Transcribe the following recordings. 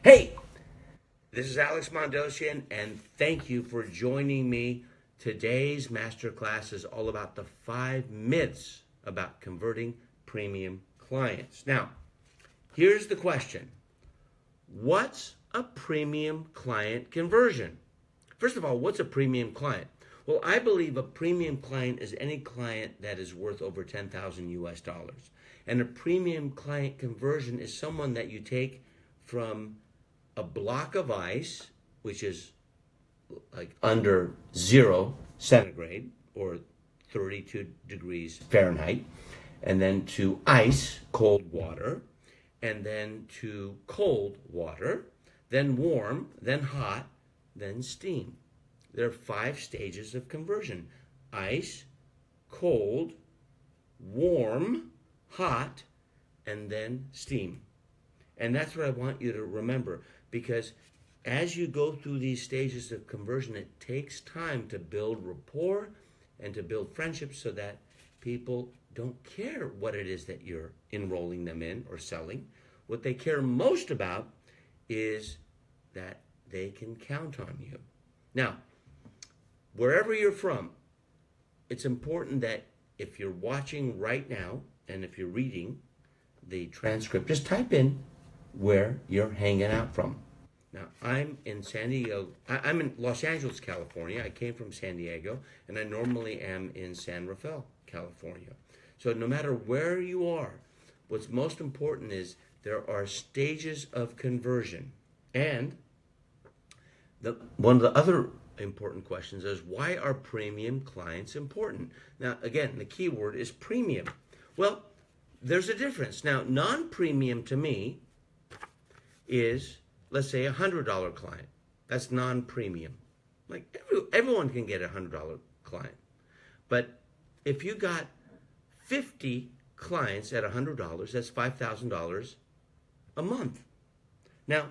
Hey, this is Alex Mondosian, and thank you for joining me. Today's masterclass is all about the 5 myths about converting premium clients. Now, here's the question. What's a premium client conversion? First of all, what's a premium client? Well, I believe a premium client is any client that is worth over 10,000 US dollars. And a premium client conversion is someone that you take from a block of ice, which is like under 0 centigrade or 32 degrees Fahrenheit, and then to ice, cold water, and then to cold water, then warm, then hot, then steam. There are 5 stages of conversion: ice, cold, warm, hot, and then steam. And that's what I want you to remember, because as you go through these stages of conversion, it takes time to build rapport and to build friendships so that people don't care what it is that you're enrolling them in or selling. What they care most about is that they can count on you. Now, wherever you're from, it's important that if you're watching right now and if you're reading the transcript, just type in where you're hanging out from. Now, I'm in San Diego. I'm in Los Angeles, California. I came from San Diego, and I normally am in San Rafael, California. So no matter where you are, what's most important is there are stages of conversion. And one of the other important questions is, why are premium clients important? Now, again, the key word is premium. Well, there's a difference. Now, non-premium to me is, let's say, a $100 client. That's non-premium. Like everyone can get a $100 client. But if you got 50 clients at $100, that's $5,000 a month. Now,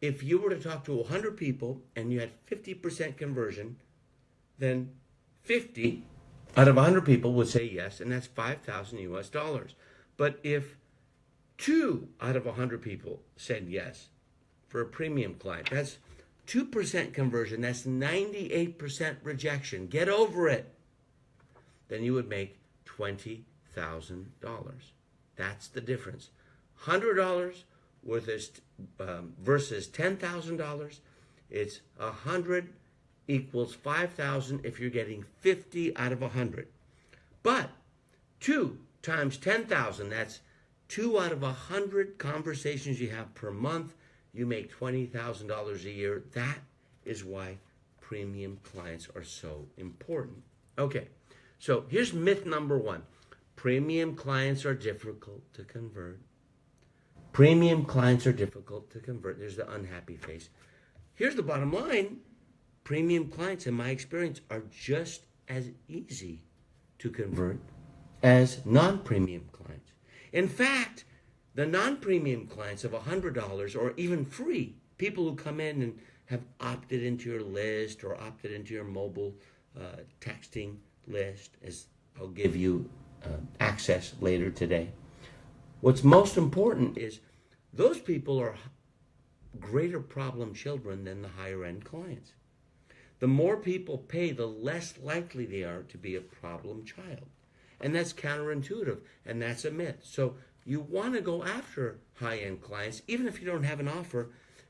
if you were to talk to 100 people and you had 50% conversion, then 50 out of 100 people would say yes, and that's 5,000 US dollars. But if 2 out of 100 people said yes for a premium client, that's 2% conversion. That's 98% rejection. Get over it. Then you would make $20,000. That's the difference. $100 versus $10,000. It's 100 equals 5,000 if you're getting 50 out of 100. But 2 times 10,000, that's 2 out of 100 conversations you have per month, you make $20,000 a year. That is why premium clients are so important. Okay, so here's myth number 1. Premium clients are difficult to convert. Premium clients are difficult to convert. There's the unhappy face. Here's the bottom line. Premium clients, in my experience, are just as easy to convert as non-premium clients. In fact, the non-premium clients of $100 or even free, people who come in and have opted into your list or opted into your mobile texting list, as I'll give you access later today. What's most important is those people are greater problem children than the higher end clients. The more people pay, the less likely they are to be a problem child. And that's counterintuitive, and that's a myth. So you want to go after high-end clients, even if you don't have an offer.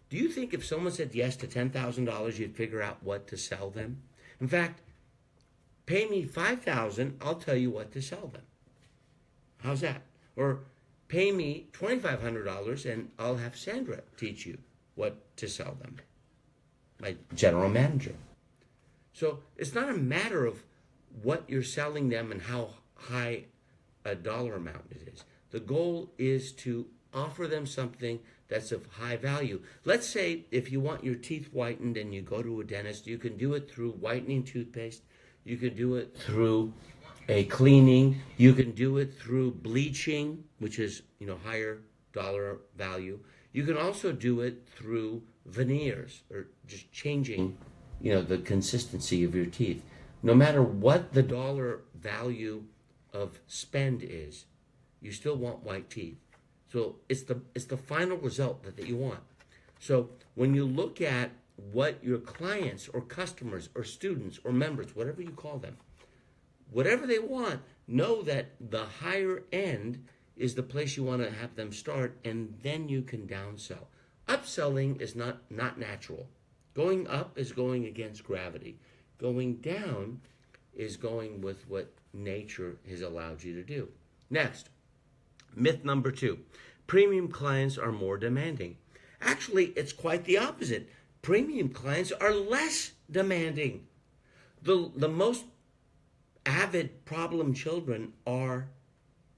Do you think if someone said yes to $10,000, you'd figure out what to sell them? In fact, pay me $5,000, I'll tell you what to sell them. How's that? Or pay me $2,500 and I'll have Sandra teach you what to sell them, my general manager. So it's not a matter of what you're selling them and how high a dollar amount it is. The goal is to offer them something that's of high value. Let's say if you want your teeth whitened and you go to a dentist, you can do it through whitening toothpaste. You can do it through a cleaning. You can do it through bleaching, which is, higher dollar value. You can also do it through veneers or just changing, the consistency of your teeth. No matter what the dollar value of spend is, you still want white teeth. So it's the final result that you want. So when you look at what your clients or customers or students or members, whatever you call them, whatever they want, know that the higher end is the place you want to have them start, and then you can downsell. Upselling is not natural. Going up is going against gravity. Going down is going with what nature has allowed you to do. Next, myth number 2. Premium clients are more demanding. Actually, it's quite the opposite. Premium clients are less demanding. The most avid problem children are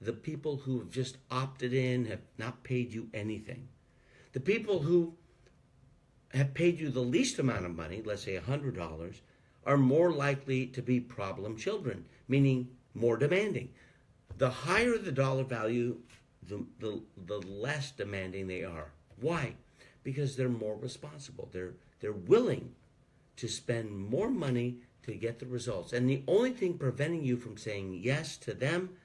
the people who have just opted in, have not paid you anything. The people who have paid you the least amount of money, let's say $100, are more likely to be problem children, meaning more demanding. The higher the dollar value, the less demanding they are. Why? Because they're more responsible. They're willing to spend more money to get the results. And the only thing preventing you from saying yes to them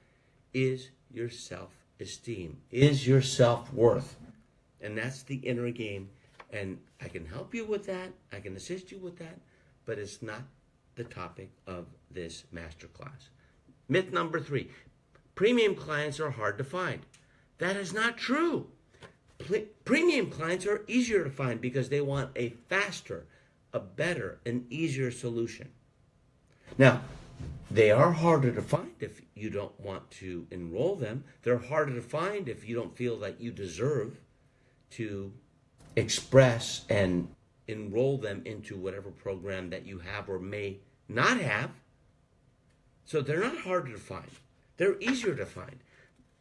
is your self-esteem, is your self-worth. And that's the inner game. And I can help you with that. I can assist you with that. But it's not the topic of this masterclass. Myth number 3. Premium clients are hard to find. That is not true. Premium clients are easier to find because they want a faster, a better, an easier solution. Now, they are harder to find if you don't want to enroll them. They're harder to find if you don't feel that you deserve to express and enroll them into whatever program that you have or may not have. So they're not harder to find. They're easier to find.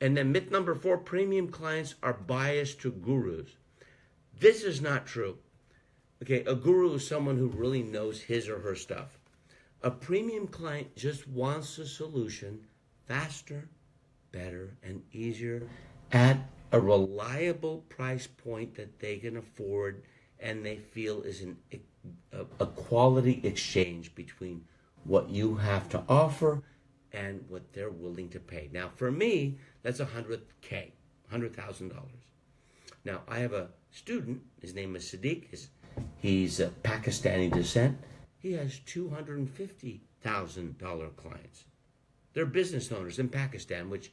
And then myth number 4, premium clients are biased to gurus. This is not true. Okay, a guru is someone who really knows his or her stuff. A premium client just wants a solution faster, better, and easier at a reliable price point that they can afford and they feel is a quality exchange between what you have to offer and what they're willing to pay. Now, for me, that's $100,000. Now, I have a student. His name is Sadiq. He's of Pakistani descent. He has $250,000 clients. They're business owners in Pakistan, which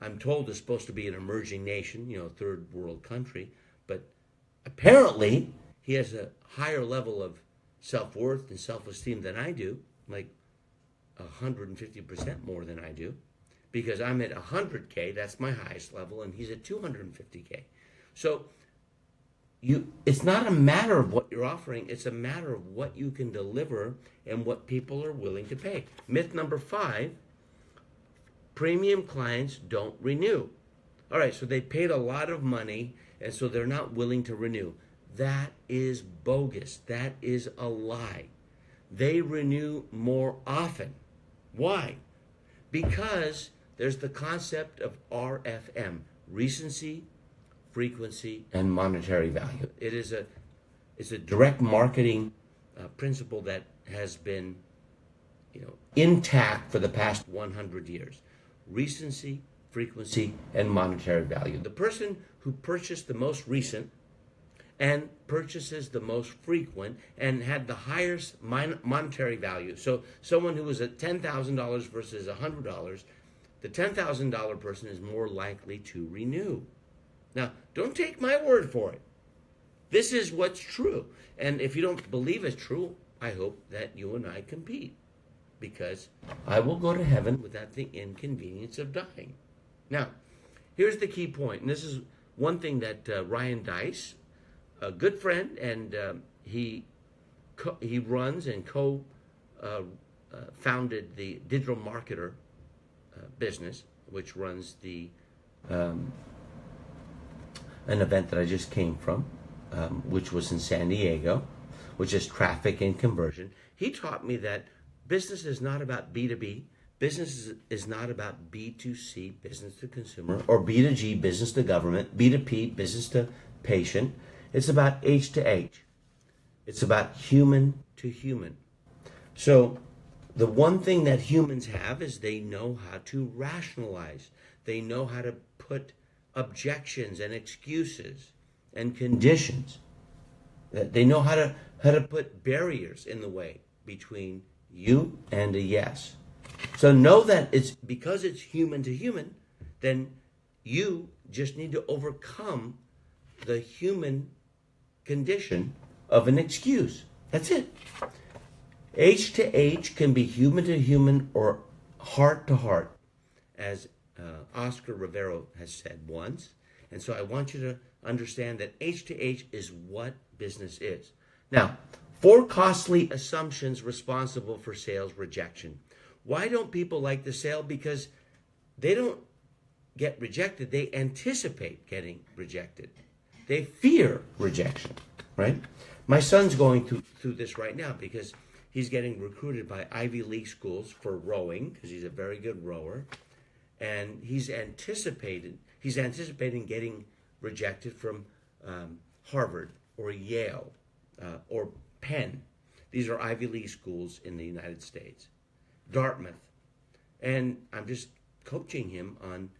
I'm told is supposed to be an emerging nation, third world country. But apparently, he has a higher level of self-worth and self-esteem than I do, like 150% more than I do, because I'm at 100K, that's my highest level, and he's at 250K. So it's not a matter of what you're offering, it's a matter of what you can deliver and what people are willing to pay. Myth number 5, premium clients don't renew. All right, so they paid a lot of money, and so they're not willing to renew. That is bogus. That is a lie. They renew more often. Why? Because there's the concept of RFM, recency, frequency, and monetary value. It's a direct marketing principle that has been intact for the past 100 years. Recency, frequency, and monetary value. The person who purchased the most recent and purchases the most frequent and had the highest monetary value. So someone who was at $10,000 versus $100, the $10,000 person is more likely to renew. Now, don't take my word for it. This is what's true. And if you don't believe it's true, I hope that you and I compete, because I will go to heaven without the inconvenience of dying. Now, here's the key point, and this is one thing that Ryan Dice, a good friend, and he runs and founded the digital marketer business, which runs an event that I just came from, which was in San Diego, which is traffic and conversion. He taught me that business is not about B2B. Business is not about B2C, business to consumer, or B2G, business to government, B2P, business to patient. It's about H to H. It's about human to human. So the one thing that humans have is they know how to rationalize. They know how to put objections and excuses and conditions They know how to put barriers in the way between you and a yes. So know that it's because it's human to human, then you just need to overcome the human condition of an excuse. That's it. H to H can be human to human or heart to heart, as Oscar Rivero has said once. And so I want you to understand that H to H is what business is. Now, 4 costly assumptions responsible for sales rejection. Why don't people like the sale? Because they don't get rejected. They anticipate getting rejected. They fear rejection, right? My son's going through this right now because he's getting recruited by Ivy League schools for rowing because he's a very good rower. And he's anticipating getting rejected from Harvard or Yale or Penn. These are Ivy League schools in the United States. Dartmouth. And I'm just coaching him on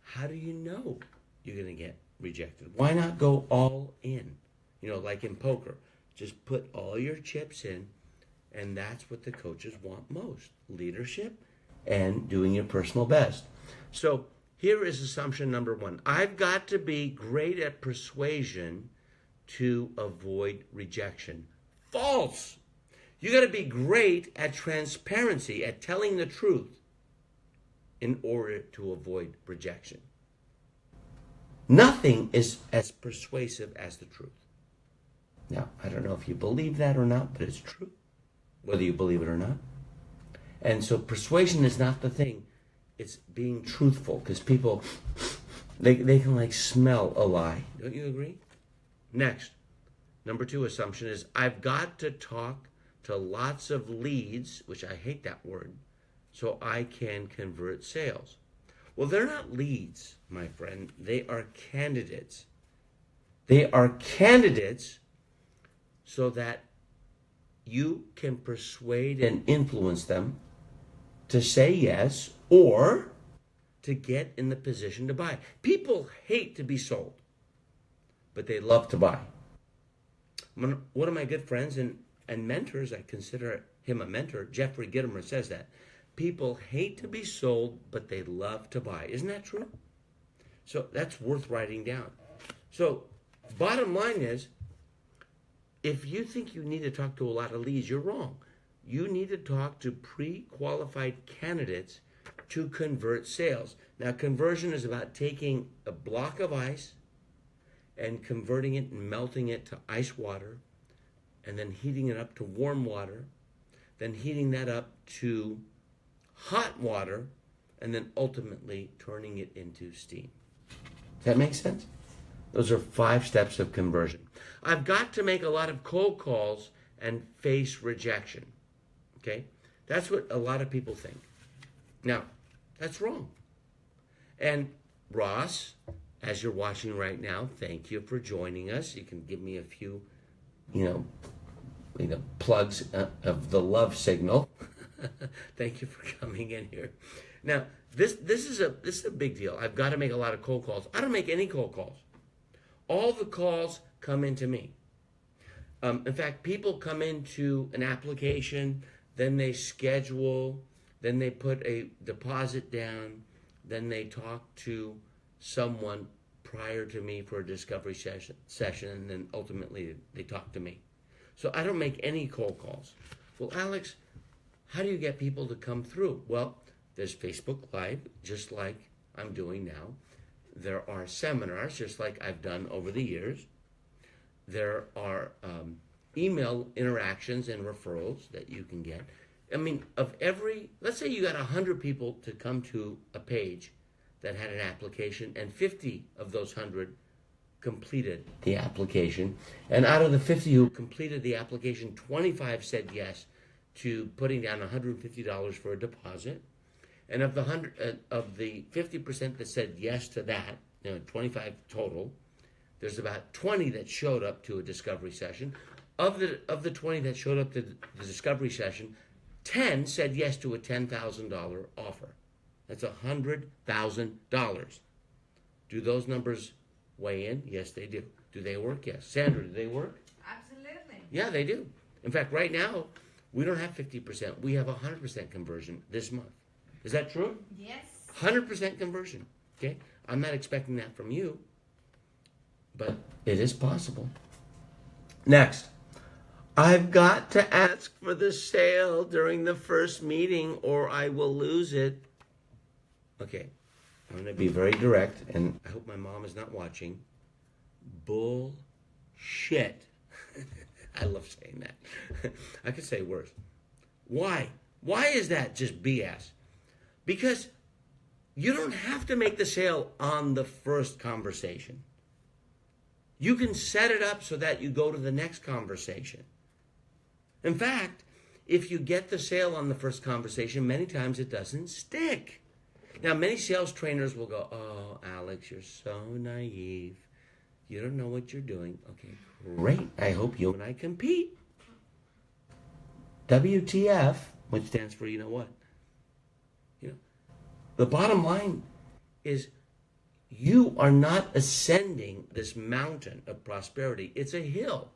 how do you know you're going to get rejected? Why not go all in? You know, like in poker. Just put all your chips in, and that's what the coaches want most. Leadership and doing your personal best. So here is assumption number 1. I've got to be great at persuasion to avoid rejection. False. You got to be great at transparency, at telling the truth in order to avoid rejection. Nothing is as persuasive as the truth. Now, I don't know if you believe that or not, but it's true, whether you believe it or not. And so persuasion is not the thing. It's being truthful, because people, they can like smell a lie. Don't you agree? Next, number 2 assumption is I've got to talk to lots of leads, which I hate that word, so I can convert sales. Well, they're not leads, my friend. They are candidates. They are candidates so that you can persuade and influence them to say yes or to get in the position to buy. People hate to be sold, but they love to buy. One of my good friends and mentors, I consider him a mentor, Jeffrey Gitomer, says that. People hate to be sold, but they love to buy. Isn't that true? So that's worth writing down. So bottom line is, if you think you need to talk to a lot of leads, you're wrong. You need to talk to pre-qualified candidates to convert sales. Now, conversion is about taking a block of ice and converting it and melting it to ice water, and then heating it up to warm water, then heating that up to hot water, and then ultimately turning it into steam. Does that make sense? Those are 5 steps of conversion. I've got to make a lot of cold calls and face rejection. Okay? That's what a lot of people think. Now, that's wrong. And Ross, as you're watching right now, thank you for joining us. You can give me a few, plugs of the love signal. Thank you for coming in here. Now, this is a big deal. I've got to make a lot of cold calls. I don't make any cold calls. All the calls come into me. In fact, people come into an application, then they schedule, then they put a deposit down, then they talk to someone prior to me for a discovery session, and then ultimately they talk to me. So I don't make any cold calls. Well, Alex, how do you get people to come through? Well, there's Facebook Live, just like I'm doing now. There are seminars, just like I've done over the years. There are email interactions and referrals that you can get. I mean, let's say you got 100 people to come to a page that had an application, and 50 of those 100 completed the application. And out of the 50 who completed the application, 25 said yes to putting down $150 for a deposit. And of the 50% that said yes to that, 25 total, there's about 20 that showed up to a discovery session. Of the 20 that showed up to the discovery session, 10 said yes to a $10,000 offer. That's $100,000. Do those numbers weigh in? Yes, they do. Do they work? Yes. Sandra, do they work? Absolutely. Yeah, they do. In fact, right now, we don't have 50%. We have 100% conversion this month. Is that true? Yes. 100% conversion. Okay? I'm not expecting that from you, but it is possible. Next, I've got to ask for the sale during the first meeting or I will lose it. Okay, I'm going to be very direct, and I hope my mom is not watching. Bullshit. I love saying that. I could say worse. Why? Why is that just BS? Because you don't have to make the sale on the first conversation. You can set it up so that you go to the next conversation. In fact, if you get the sale on the first conversation, many times it doesn't stick. Now, many sales trainers will go, "Oh, Alex, you're so naive. You don't know what you're doing." Okay, great. I hope you and I compete. WTF, which stands for you know what? The bottom line is you are not ascending this mountain of prosperity. It's a hill.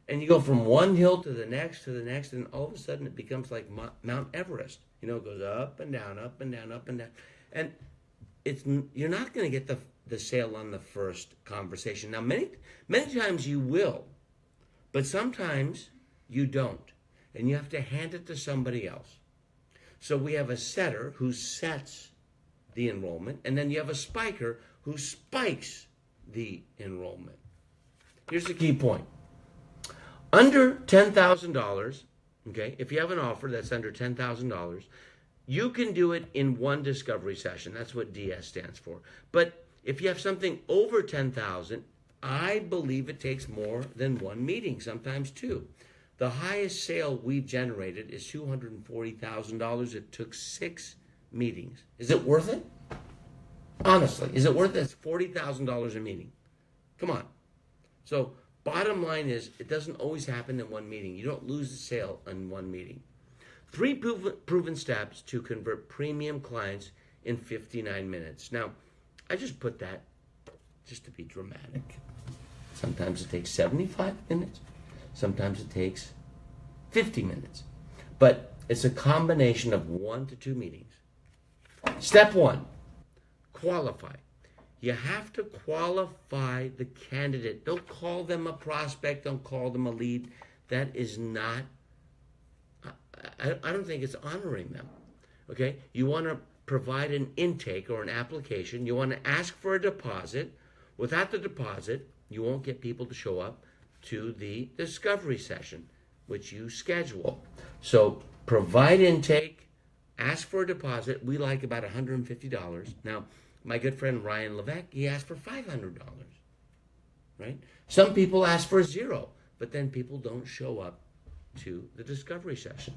And you go from one hill to the next, and all of a sudden it becomes like Mount Everest. It goes up and down, up and down, up and down. And you're not going to get the sale on the first conversation. Now, many times you will, but sometimes you don't. And you have to hand it to somebody else. So we have a setter who sets the enrollment, and then you have a spiker who spikes the enrollment. Here's the key point. Under $10,000, okay, if you have an offer that's under $10,000, you can do it in one discovery session. That's what DS stands for. But if you have something over $10,000, I believe it takes more than one meeting, sometimes two. The highest sale we've generated is $240,000. It took 6 meetings. Is it worth it? Honestly, is it worth it? It's $40,000 a meeting. Come on. So bottom line is, it doesn't always happen in one meeting. You don't lose the sale in one meeting. 3 proven steps to convert premium clients in 59 minutes. Now, I just put that just to be dramatic. Sometimes it takes 75 minutes. Sometimes it takes 50 minutes. But it's a combination of 1 to 2 meetings. Step 1, qualify. You have to qualify the candidate. Don't call them a prospect. Don't call them a lead. That is not, I don't think it's honoring them. Okay? You want to provide an intake or an application. You want to ask for a deposit. Without the deposit, you won't get people to show up to the discovery session, which you schedule. So provide intake, ask for a deposit. We like about $150. Now, my good friend Ryan Levesque, he asked for $500, right? Some people ask for 0, but then people don't show up to the discovery session.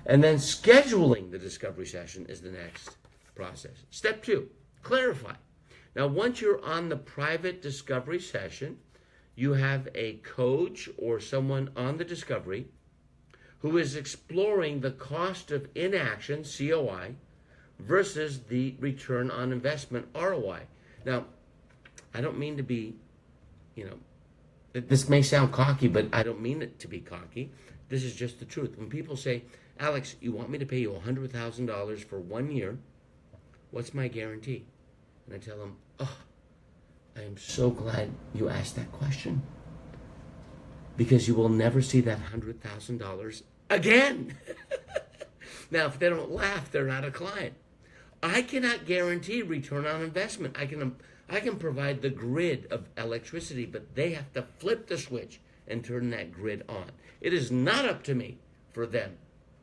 And then scheduling the discovery session is the next process. Step 2, clarify. Now, once you're on the private discovery session, you have a coach or someone on the discovery who is exploring the cost of inaction, COI, versus the return on investment, ROI. Now, I don't mean to be, this may sound cocky, but I don't mean it to be cocky. This is just the truth. When people say, "Alex, you want me to pay you $100,000 for 1 year, what's my guarantee?" And I tell them, "Oh, I am so glad you asked that question, because you will never see that $100,000 again." Now, if they don't laugh, they're not a client. I cannot guarantee return on investment. I can provide the grid of electricity, but they have to flip the switch and turn that grid on. It is not up to me for them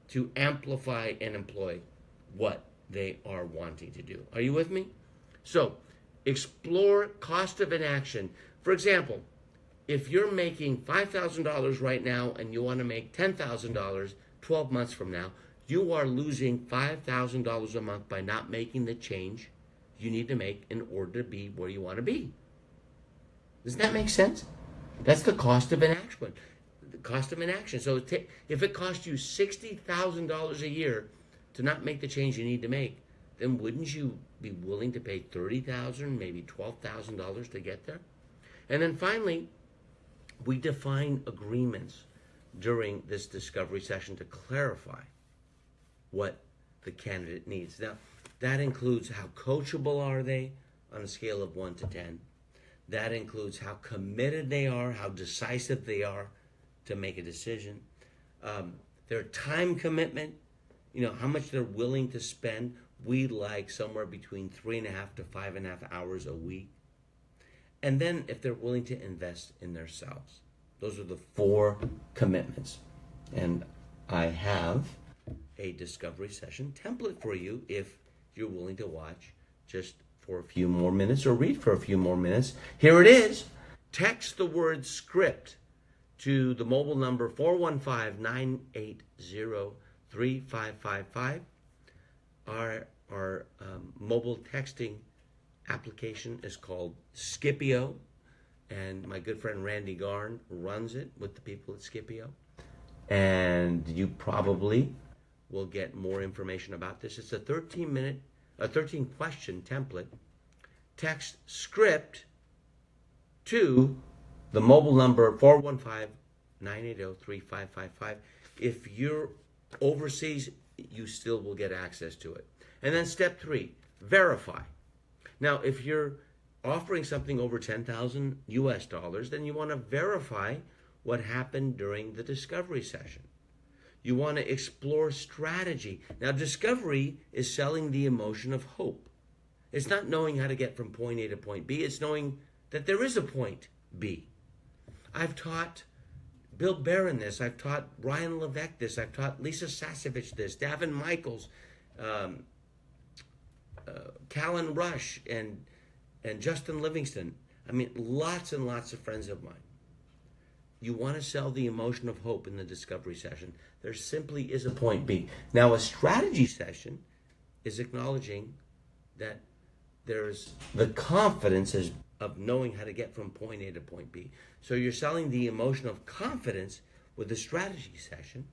to amplify and employ what they are wanting to do. Are you with me? So, explore cost of inaction. For example, if you're making $5,000 right now and you want to make $10,000 12 months from now, you are losing $5,000 a month by not making the change you need to make in order to be where you want to be. Doesn't that make sense? That's the cost of inaction. The cost of inaction. So if it costs you $60,000 a year to not make the change you need to make, then wouldn't you be willing to pay $30,000, maybe $12,000 to get there? And then finally, We define agreements during this discovery session to clarify what the candidate needs. Now, that includes how coachable are they on a scale of 1 to 10. That includes how committed they are, how decisive they are to make a decision. Their time commitment, how much they're willing to spend. We like somewhere between 3.5 to 5.5 hours a week. And then if they're willing to invest in themselves. Those are the 4 commitments. And I have a discovery session template for you if you're willing to watch just for a few more minutes or read for a few more minutes. Here it is. Text the word script to the mobile number 415-980-3555. Our mobile texting application is called Scipio, and my good friend Randy Garn runs it with the people at Scipio. And you probably will get more information about this. It's a 13-question template. Text script to the mobile number 415-980-3555. If you're overseas, you still will get access to it. And then step 3, verify. Now, if you're offering something over $10,000 US, then you want to verify what happened during the discovery session. You want to explore strategy. Now, discovery is selling the emotion of hope. It's not knowing how to get from point A to point B. It's knowing that there is a point B. I've taught Bill Barron this. I've taught Ryan Levesque this. I've taught Lisa Sasevich this, Davin Michaels, Callan Rush, and Justin Livingston. I mean, lots and lots of friends of mine. You want to sell the emotion of hope in the discovery session. There simply is a point B. Now, a strategy session is acknowledging that there's the confidence of knowing how to get from point A to point B. So you're selling the emotion of confidence with the strategy session,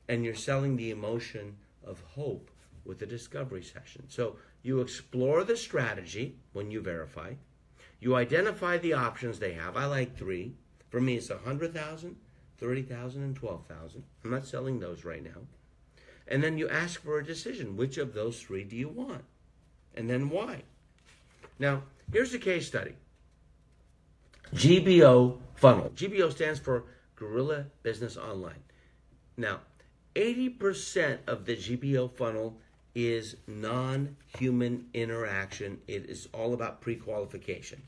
and you're selling the emotion of hope with the discovery session. So you explore the strategy when you verify. You identify the options they have. I like 3. For me, it's 100,000, 30,000, and 12,000. I'm not selling those right now. And then you ask for a decision. Which of those 3 do you want? And then why? Now, here's a case study. GBO funnel. GBO stands for Guerrilla Business Online. Now, 80% of the GBO funnel is non-human interaction. It is all about pre-qualification.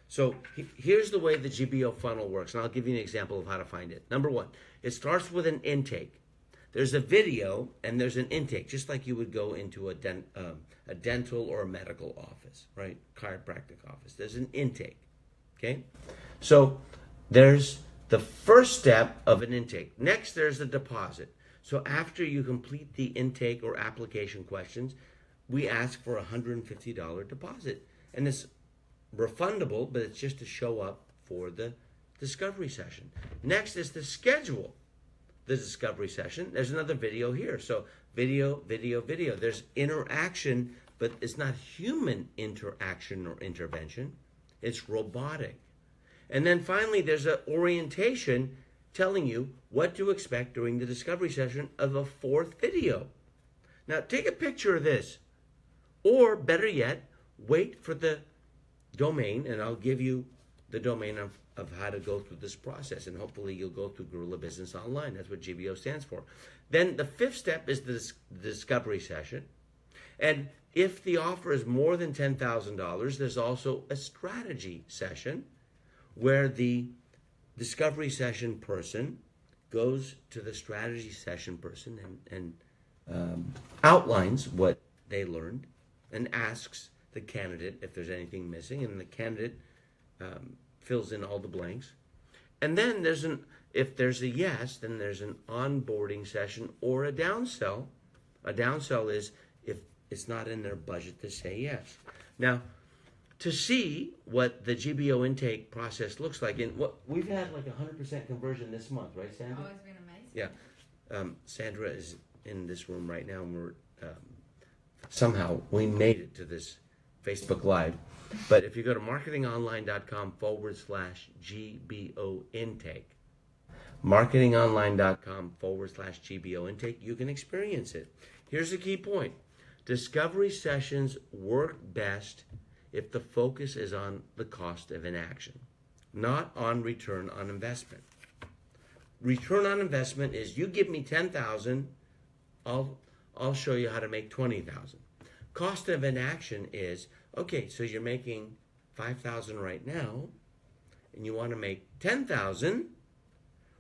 So here's the way the GBO funnel works, and I'll give you an example of how to find it. Number 1, it starts with an intake. There's a video and there's an intake, just like you would go into a dental or a medical office, right? Chiropractic office. There's an intake, okay? So there's the first step of an intake. Next, there's a deposit. So after you complete the intake or application questions, we ask for a $150 deposit. And it's refundable, but it's just to show up for the discovery session. Next is to schedule the discovery session. There's another video here. So video, video, video. There's interaction, but it's not human interaction or intervention. It's robotic. And then finally, there's an orientation telling you what to expect during the discovery session of a 4th video. Now, take a picture of this. Or better yet, wait for the domain, and I'll give you the domain of how to go through this process, and hopefully you'll go through Guerrilla Business Online. That's what GBO stands for. Then the 5th step is the discovery session, and if the offer is more than $10,000, there's also a strategy session where the discovery session person goes to the strategy session person and outlines what they learned and asks the candidate if there's anything missing, and the candidate fills in all the blanks. And then if there's a yes, then there's an onboarding session or a downsell. A downsell is if it's not in their budget to say yes. Now, to see what the GBO intake process looks like, and what we've had like 100% conversion this month, right, Sandra? Oh, it's been amazing. Yeah. Sandra is in this room right now, and we're somehow we made it to this Facebook Live. But if you go to marketingonline.com/GBO intake, marketingonline.com/GBO intake, you can experience it. Here's the key point. Discovery sessions work best if the focus is on the cost of inaction, not on return on investment. Return on investment is you give me 10,000, I'll show you how to make 20,000. Cost of inaction is, okay, so you're making 5,000 right now and you want to make 10,000.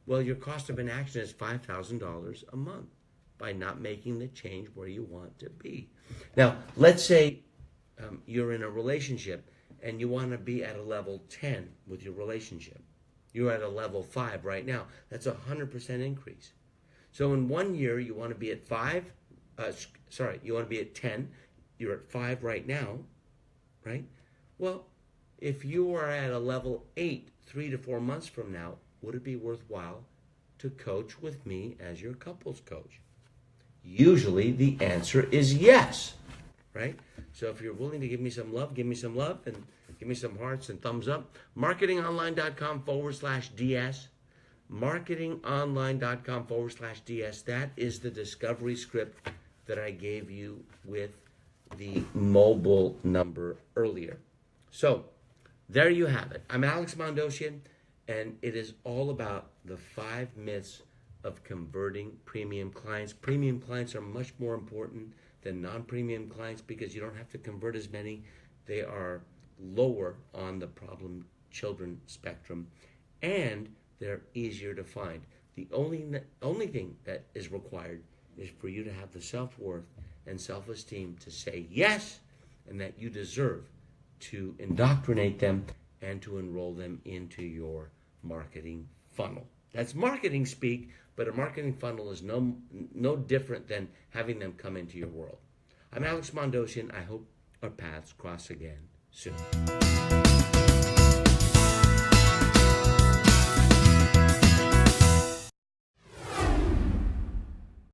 Well, your cost of inaction is $5,000 a month by not making the change where you want to be. Now, let's say you're in a relationship and you want to be at a level 10 with your relationship. You're at a level 5 right now. That's a 100% increase. So in 1 year, you want to be at 5. You want to be at 10. You're at 5 right now, right? Well, if you are at a level 8 3 to 4 months from now, would it be worthwhile to coach with me as your couples coach? Usually the answer is yes, right? So if you're willing to give me some love, and give me some hearts and thumbs up. Marketingonline.com/DS. Marketingonline.com/DS. That is the discovery script that I gave you with the mobile number earlier. So there you have it. I'm Alex Mondosian, and it is all about the 5 myths of converting premium clients. Premium clients are much more important than non-premium clients because you don't have to convert as many. They are lower on the problem children spectrum, and they're easier to find. The only thing that is required is for you to have the self-worth and self-esteem to say yes, and that you deserve to indoctrinate them and to enroll them into your marketing funnel. That's marketing speak, but a marketing funnel is no different than having them come into your world. I'm Alex Mondosian. I hope our paths cross again soon.